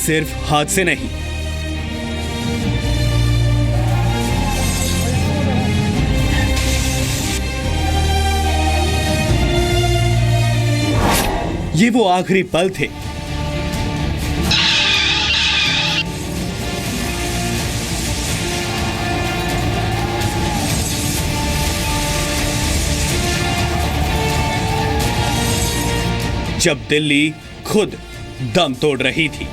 सिर्फ हादसे नहीं, ये वो आखिरी पल थे जब दिल्ली खुद दम तोड़ रही थी।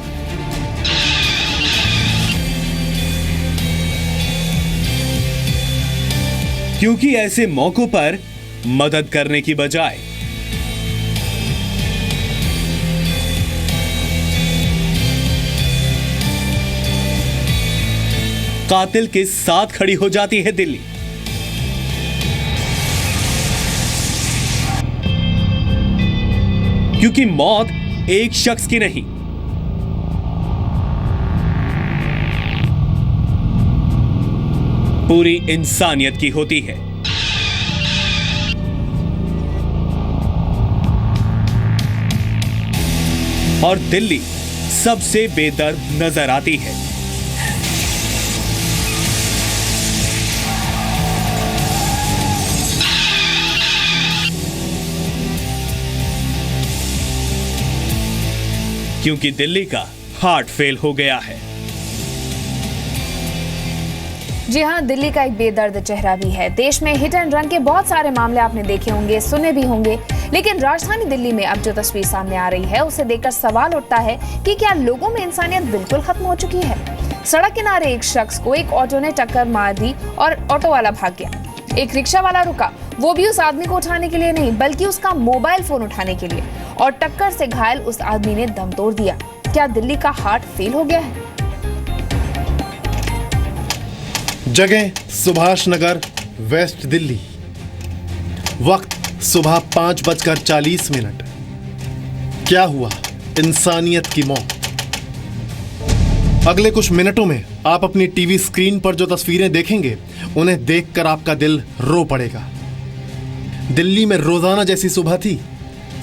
क्योंकि ऐसे मौकों पर मदद करने की बजाय कातिल के साथ खड़ी हो जाती है दिल्ली। क्योंकि मौत एक शख्स की नहीं, पूरी इंसानियत की होती है। और दिल्ली सबसे बेदर्द नजर आती है। क्योंकि दिल्ली का हार्ट फेल हो गया है। जी हां, दिल्ली का एक बेदर्द चेहरा भी है। देश में हिट एंड रन के बहुत सारे मामले आपने देखे होंगे, सुने भी होंगे, लेकिन राजधानी दिल्ली में अब जो तस्वीर सामने आ रही है उसे देखकर सवाल उठता है कि क्या लोगों में इंसानियत बिल्कुल खत्म हो चुकी है। सड़क किनारे एक शख्स को एक ऑटो ने टक्कर मार दी और ऑटो वाला भाग गया। एक रिक्शा वाला रुका, वो भी उस आदमी को उठाने के लिए नहीं बल्कि उसका मोबाइल फोन उठाने के लिए, और टक्कर से घायल उस आदमी ने दम तोड़ दिया। क्या दिल्ली का हार्ट फेल हो गया है? जगह सुभाष नगर, वेस्ट दिल्ली। वक्त सुबह 5:40। क्या हुआ? इंसानियत की मौत। अगले कुछ मिनटों में आप अपनी टीवी स्क्रीन पर जो तस्वीरें देखेंगे उन्हें देखकर आपका दिल रो पड़ेगा। दिल्ली में रोजाना जैसी सुबह थी।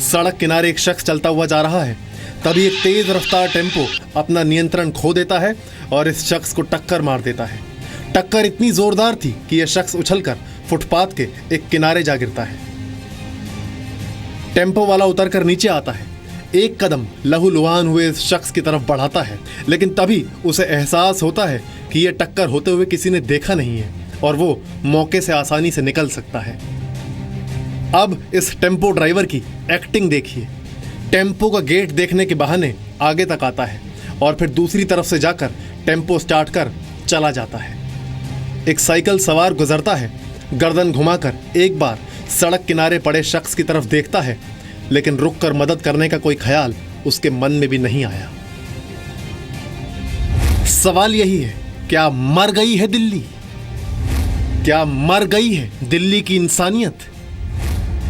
सड़क किनारे एक शख्स चलता हुआ जा रहा है, तभी एक तेज रफ्तार टेम्पो अपना नियंत्रण खो देता है और इस शख्स को टक्कर मार देता है। टक्कर इतनी जोरदार थी कि यह शख्स उछलकर फुटपाथ के एक किनारे जा गिरता है। टेम्पो वाला उतरकर नीचे आता है, एक कदम लहूलुहान हुए इस शख्स की तरफ बढ़ाता है, लेकिन तभी उसे एहसास होता है कि यह टक्कर होते हुए किसी ने देखा नहीं है और वो मौके से आसानी से निकल सकता है। अब इस टेम्पो ड्राइवर की एक्टिंग देखिए। टेम्पो का गेट देखने के बहाने आगे तक आता है और फिर दूसरी तरफ से जाकर टेम्पो स्टार्ट कर चला जाता है। एक साइकिल सवार गुजरता है, गर्दन घुमाकर एक बार सड़क किनारे पड़े शख्स की तरफ देखता है, लेकिन रुककर मदद करने का कोई ख्याल उसके मन में भी नहीं आया। सवाल यही है, क्या मर गई है दिल्ली? क्या मर गई है दिल्ली की इंसानियत?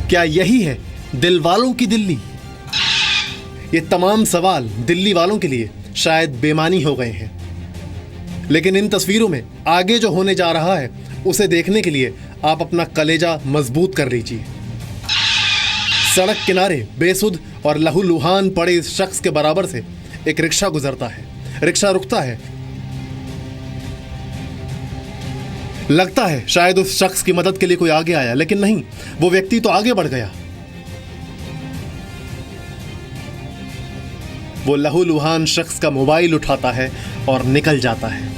क्या यही है दिल वालों की दिल्ली? ये तमाम सवाल दिल्ली वालों के लिए शायद बेमानी हो गए हैं, लेकिन इन तस्वीरों में आगे जो होने जा रहा है उसे देखने के लिए आप अपना कलेजा मजबूत कर लीजिए। सड़क किनारे बेसुध और लहूलुहान पड़े इस शख्स के बराबर से एक रिक्शा गुजरता है। रिक्शा रुकता है। लगता है शायद उस शख्स की मदद के लिए कोई आगे आया, लेकिन नहीं, वो व्यक्ति तो आगे बढ़ गया। वो लहूलुहान शख्स का मोबाइल उठाता है और निकल जाता है।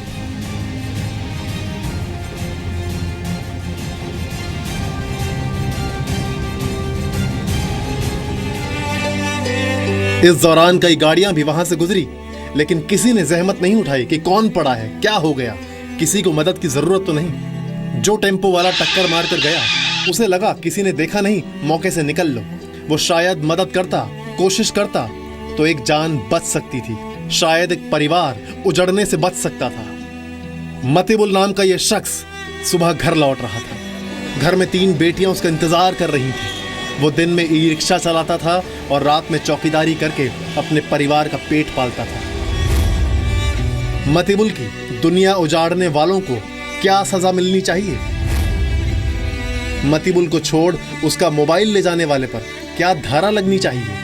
इस दौरान कई गाड़ियां भी वहां से गुजरी, लेकिन किसी ने जहमत नहीं उठाई कि कौन पड़ा है, क्या हो गया, किसी को मदद की जरूरत तो नहीं। जो टेम्पो वाला टक्कर मारकर गया उसे लगा किसी ने देखा नहीं, मौके से निकल लो। वो शायद मदद करता, कोशिश करता तो एक जान बच सकती थी, शायद एक परिवार उजड़ने से बच सकता था। मतिबुल नाम का यह शख्स सुबह घर लौट रहा था। घर में 3 बेटियां उसका इंतजार कर रही थी। वो दिन में ई रिक्शा चलाता था और रात में चौकीदारी करके अपने परिवार का पेट पालता था। मतिबुल की दुनिया उजाड़ने वालों को क्या सजा मिलनी चाहिए? मतिबुल को छोड़ उसका मोबाइल ले जाने वाले पर क्या धारा लगनी चाहिए?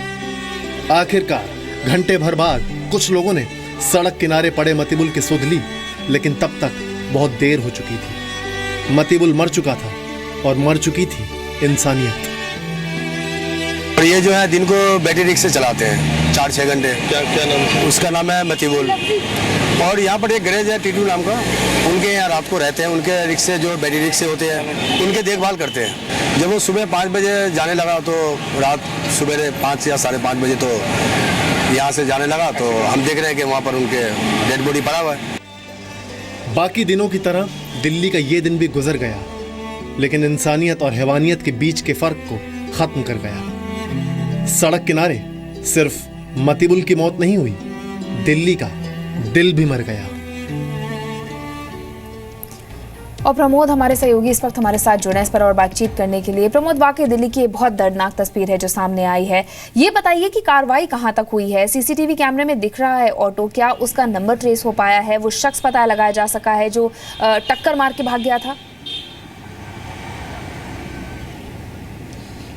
आखिरकार घंटे भर बाद कुछ लोगों ने सड़क किनारे पड़े मतिबुल की सुध ली, लेकिन तब तक बहुत देर हो चुकी थी। मतिबुल मर चुका था और मर चुकी थी इंसानियत। और ये जो है दिन को बैटरी रिक्शे चलाते हैं 4-6 घंटे। क्या नाम है? उसका नाम है मतिबुल। और यहाँ पर एक गैरेज है टीटू नाम का, उनके यहाँ रात को रहते हैं। उनके रिक्शे जो बैटरी रिक्शे होते हैं उनके देखभाल करते हैं। जब वो सुबह 5 बजे जाने लगा तो रात सुबह 5 या 5:30 बजे तो यहाँ से जाने लगा, तो हम देख रहे हैं कि वहाँ पर उनके डेड बॉडी पड़ा हुआ है। बाकी दिनों की तरह दिल्ली का ये दिन भी गुजर गया, लेकिन इंसानियत और हैवानियत के बीच के फर्क को खत्म कर गया। सड़क किनारे सिर्फ मतिबुल की मौत नहीं हुई, दिल्ली का दिल भी मर गया। और प्रमोद हमारे सहयोगी इस वक्त हमारे साथ जुड़े हैं इस पर और बातचीत करने के लिए। प्रमोद, वाकई दिल्ली की बहुत दर्दनाक तस्वीर है जो सामने आई है। ये बताइए कि कार्रवाई कहां तक हुई है? सीसीटीवी कैमरे में दिख रहा है ऑटो, क्या उसका नंबर ट्रेस हो पाया है? वो शख्स पता लगाया जा सका है जो टक्कर मार के भाग गया था?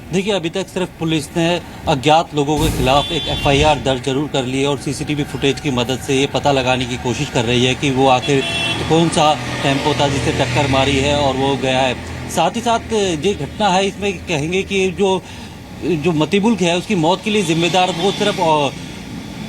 देखिए, अभी तक सिर्फ पुलिस ने अज्ञात लोगों के खिलाफ एक एफआईआर दर्ज जरूर कर ली है और सीसीटीवी फुटेज की मदद से ये पता लगाने की कोशिश कर रही है कि वो आखिर कौन सा टेम्पो था जिसे टक्कर मारी है और वो गया है। साथ ही साथ ये घटना है, इसमें कहेंगे कि जो मतिबुल है उसकी मौत के लिए जिम्मेदार वो सिर्फ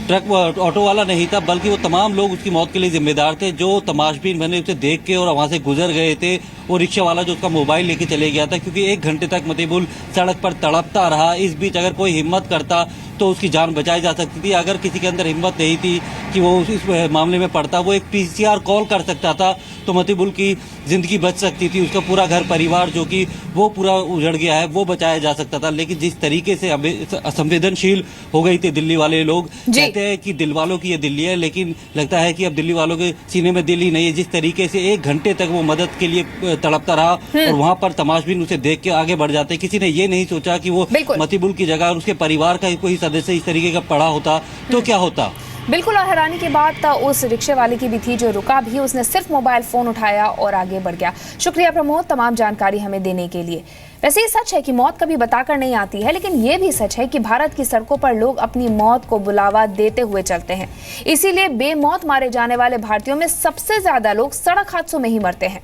ट्रक ऑटो वाला नहीं था, बल्कि वो तमाम लोग उसकी मौत के लिए जिम्मेदार थे जो तमाशबीन बने उसे देख के और वहाँ से गुजर गए थे। वो रिक्शा वाला जो उसका मोबाइल लेके चले गया था, क्योंकि 1 घंटे तक मतिबुल सड़क पर तड़पता रहा। इस बीच अगर कोई हिम्मत करता तो उसकी जान बचाई जा सकती थी। अगर किसी के अंदर हिम्मत नहीं थी कि वो इस मामले में पड़ता, वो एक पीसीआर कॉल कर सकता था तो मतिबुल की ज़िंदगी बच सकती थी। उसका पूरा घर परिवार जो कि वो पूरा उजड़ गया है वो बचाया जा सकता था। लेकिन जिस तरीके से असंवेदनशील हो गई थी दिल्ली वाले लोग, कहते हैं कि दिल वालों की ये दिल्ली है, लेकिन लगता है कि अब दिल्ली वालों के सीने में दिल ही नहीं है। जिस तरीके से 1 घंटे तक वो मदद के लिए तड़पता रहा और वहाँ पर तमाशबीन उसे देख के आगे बढ़ जाते। किसी ने ये नहीं सोचा कि वो मतिबुल की जगह उसके परिवार का कोई सदस्य इस तरीके का पड़ा होता तो क्या होता। बिल्कुल, और हैरानी की बात उस रिक्शे वाले की भी थी जो रुका भी, उसने सिर्फ मोबाइल फोन उठाया और आगे बढ़ गया। शुक्रिया प्रमोद तमाम जानकारी हमें देने के लिए। वैसे ये सच है कि मौत कभी बताकर नहीं आती है, लेकिन ये भी सच है कि भारत की सड़कों पर लोग अपनी मौत को बुलावा देते हुए चलते हैं। इसीलिए बेमौत मारे जाने वाले भारतीयों में सबसे ज्यादा लोग सड़क हादसों में ही मरते हैं।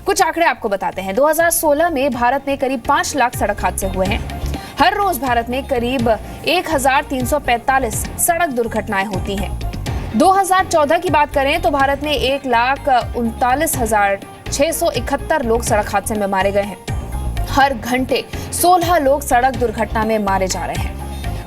कुछ आंकड़े आपको बताते हैं। 2016 में भारत में करीब 5 लाख सड़क हादसे हुए हैं। हर रोज भारत में करीब 1345 सड़क दुर्घटनाएं होती हैं। 2014 की बात करें तो भारत में 1,39,671 लोग सड़क हादसे में मारे गए हैं। हर घंटे 16 लोग सड़क दुर्घटना में मारे जा रहे हैं।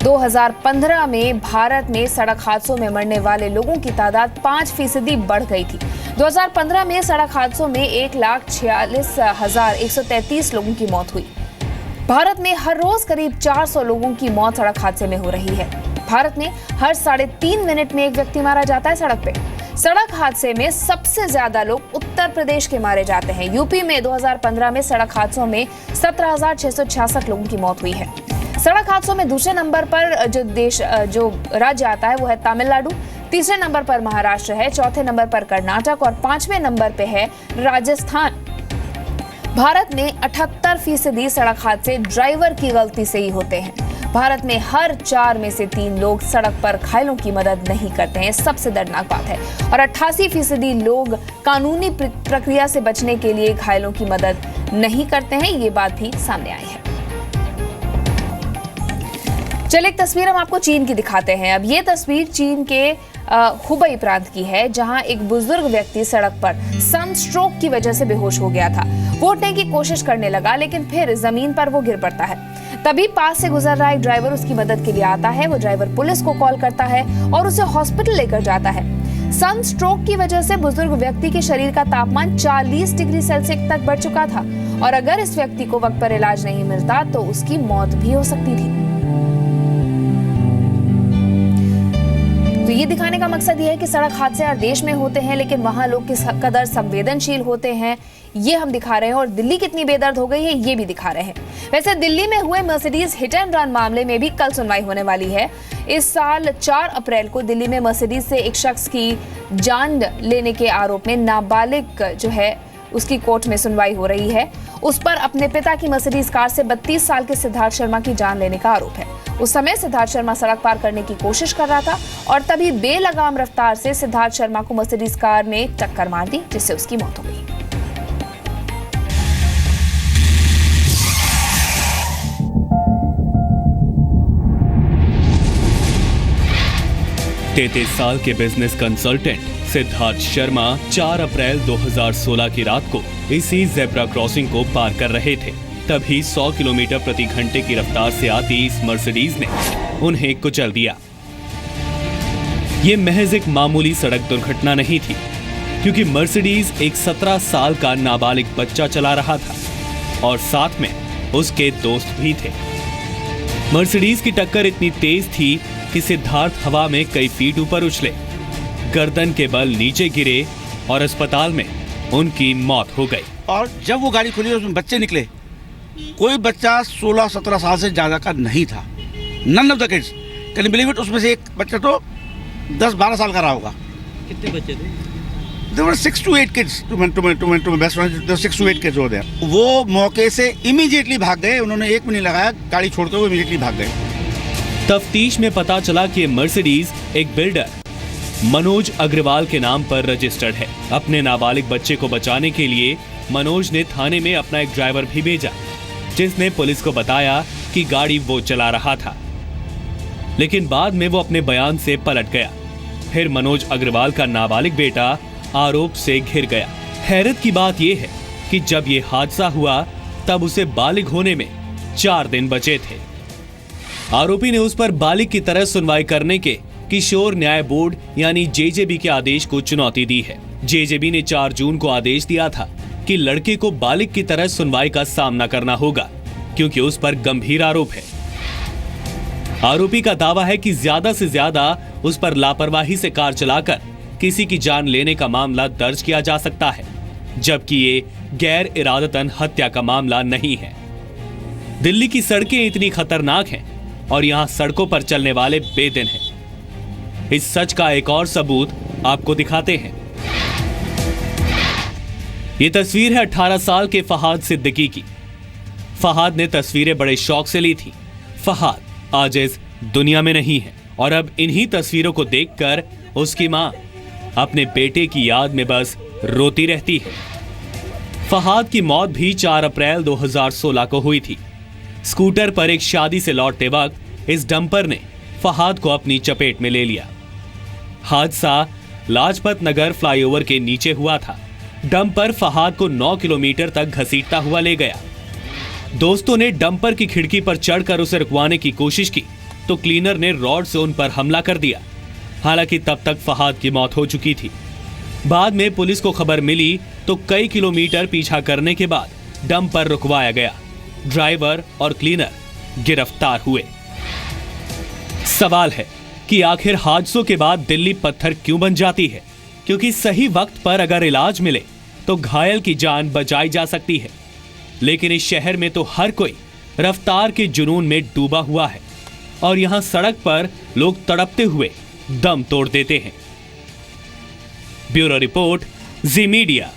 2015 में भारत में सड़क हादसों में मरने वाले लोगों की तादाद 5% बढ़ गई थी। 2015 में सड़क हादसों में 1,46,133 लोगों की मौत हुई। भारत में हर रोज करीब 400 लोगों की मौत सड़क हादसे में हो रही है। भारत में हर 3.5 मिनट में एक व्यक्ति मारा जाता है सड़क पे। सड़क हादसे में सबसे ज्यादा लोग उत्तर प्रदेश के मारे जाते हैं। यूपी में 2015 में सड़क हादसों में 17,666 लोगों की मौत हुई है। सड़क हादसों में दूसरे नंबर पर जो राज्य आता है वो है तमिलनाडु, तीसरे नंबर पर महाराष्ट्र है, चौथे नंबर पर कर्नाटक और 5वें नंबर पे है राजस्थान। भारत में 78% सड़क हादसे ड्राइवर की गलती से ही होते हैं। भारत में हर 4 में से 3 लोग सड़क पर घायलों की मदद नहीं करते हैं। सबसे दर्दनाक बात है। और 88% लोग कानूनी प्रक्रिया से बचने के लिए घायलों की मदद नहीं करते हैं। ये बात भी सामने आई है। चलिए एक तस्वीर हम आपको चीन की दिखाते हैं। अब ये तस्वीर चीन के हुबई प्रांत की है, जहां एक बुजुर्ग व्यक्ति सड़क पर सनस्ट्रोक की वजह से बेहोश हो गया था। वो उठने की कोशिश करने लगा, लेकिन फिर जमीन पर वो गिर पड़ता है। तभी पास से गुजर रहा एक ड्राइवर उसकी मदद के लिए आता है। वो ड्राइवर पुलिस को कॉल करता है और उसे हॉस्पिटल लेकर जाता है। सनस्ट्रोक की वजह से बुजुर्ग व्यक्ति के शरीर का तापमान 40 डिग्री सेल्सियस तक बढ़ चुका था और अगर इस व्यक्ति को वक्त पर इलाज नहीं मिलता तो उसकी मौत भी हो सकती थी। तो ये दिखाने का मकसद ये है कि सड़क हादसे हर देश में होते हैं, लेकिन वहां लोग किस कदर संवेदनशील होते हैं ये हम दिखा रहे हैं, और दिल्ली कितनी बेदर्द हो गई है ये भी दिखा रहे हैं। वैसे दिल्ली में हुए मर्सिडीज हिट एंड रन मामले में भी कल सुनवाई होने वाली है। इस साल 4 अप्रैल को दिल्ली में मर्सिडीज से एक शख्स की जान लेने के आरोप में नाबालिग जो है उसकी कोर्ट में सुनवाई हो रही है। उस पर अपने पिता की मर्सिडीज कार से 32 साल के सिद्धार्थ शर्मा की जान लेने का आरोप है। उस समय सिद्धार्थ शर्मा सड़क पार करने की कोशिश कर रहा था और तभी बेलगाम रफ्तार से सिद्धार्थ शर्मा को मर्सिडीज कार ने टक्कर मार दी, जिससे उसकी मौत हो गई। 33 साल के बिजनेस कंसल्टेंट सिद्धार्थ शर्मा 4 अप्रैल 2016 की रात को इसी जेब्रा क्रॉसिंग को पार कर रहे थे। तभी 100 किलोमीटर प्रति घंटे की रफ्तार से आती इस मर्सिडीज ने उन्हें कुचल दिया। ये महज एक मामूली सड़क दुर्घटना नहीं थी, क्योंकि मर्सिडीज एक 17 साल का नाबालिग बच्चा चला रहा था और साथ में उसके दोस्त भी थे। मर्सिडीज की टक्कर इतनी तेज थी कि सिद्धार्थ हवा में कई फीट ऊपर उछले, गर्दन के बल नीचे गिरे और अस्पताल में उनकी मौत हो गई। और जब वो गाड़ी खुली उसमें बच्चे निकले, कोई बच्चा 16-17 साल से ज्यादा का नहीं था। None of the kids can believe it. उसमें से एक बच्चा तो 10-12 साल का रहा होगा। कितने बच्चे थे? There were 6 to 8 kids. To my best friend, there were 6 to 8 kids over there. वो मौके से इमीडिएटली भाग गए। उन्होंने 1 मिनट लगाया, गाड़ी छोड़ते हुए इमीडिएटली भाग गए। तफ्तीश में पता चला कि मर्सिडीज एक बिल्डर मनोज अग्रवाल के नाम पर रजिस्टर्ड है। अपने नाबालिग बच्चे को बचाने के लिए मनोज ने थाने में अपना एक ड्राइवर भी भेजा, जिसने पुलिस को बताया कि गाड़ी वो चला रहा था। लेकिन बाद में वो अपने बयान से पलट गया। फिर मनोज अग्रवाल का नाबालिग बेटा आरोप से घिर गया। हैरत की बात यह है कि जब ये हादसा हुआ तब उसे बालिग होने में 4 दिन बचे थे। आरोपी ने उस पर बालिग की तरह सुनवाई करने के किशोर न्याय बोर्ड यानी जेजेबी के आदेश को चुनौती दी है। जेजेबी ने 4 जून को आदेश दिया था कि लड़के को बालिग की तरह सुनवाई का सामना करना होगा, क्योंकि उस पर गंभीर आरोप है। आरोपी का दावा है कि ज्यादा से ज्यादा उस पर लापरवाही से कार चलाकर किसी की जान लेने का मामला दर्ज किया जा सकता है, जबकि ये गैर इरादतन हत्या का मामला नहीं है। दिल्ली की सड़कें इतनी खतरनाक हैं और यहाँ सड़कों पर चलने वाले बेदिन हैं। इस सच का एक और सबूत आपको दिखाते हैं। ये तस्वीर है 18 साल के फहाद सिद्दीकी की। फहाद ने तस्वीरें बड़े शौक से ली थी। फहाद आज इस दुनिया में नहीं है और अब इन्हीं तस्वीरों को देखकर उसकी मां अपने बेटे की याद में बस रोती रहती है। फहाद की मौत भी 4 अप्रैल 2016 को हुई थी। स्कूटर पर एक शादी से लौटते वक्त इस डंपर ने फहाद को अपनी चपेट में ले लिया। हादसा लाजपत नगर फ्लाईओवर के नीचे हुआ था। डंपर फहाद को 9 किलोमीटर तक घसीटता हुआ ले गया। दोस्तों ने डंपर की खिड़की पर चढ़कर उसे रुकवाने की कोशिश की तो क्लीनर ने रॉड से उन पर हमला कर दिया। हालांकि तब तक फहाद की मौत हो चुकी थी। बाद में पुलिस को खबर मिली तो कई किलोमीटर पीछा करने के बाद डंपर रुकवाया गया। ड्राइवर और क्लीनर गिरफ्तार हुए। सवाल है कि आखिर हादसों के बाद दिल्ली पत्थर क्यों बन जाती है? क्योंकि सही वक्त पर अगर इलाज मिले तो घायल की जान बचाई जा सकती है। लेकिन इस शहर में तो हर कोई रफ्तार के जुनून में डूबा हुआ है और यहां सड़क पर लोग तड़पते हुए दम तोड़ देते हैं। ब्यूरो रिपोर्ट, जी मीडिया।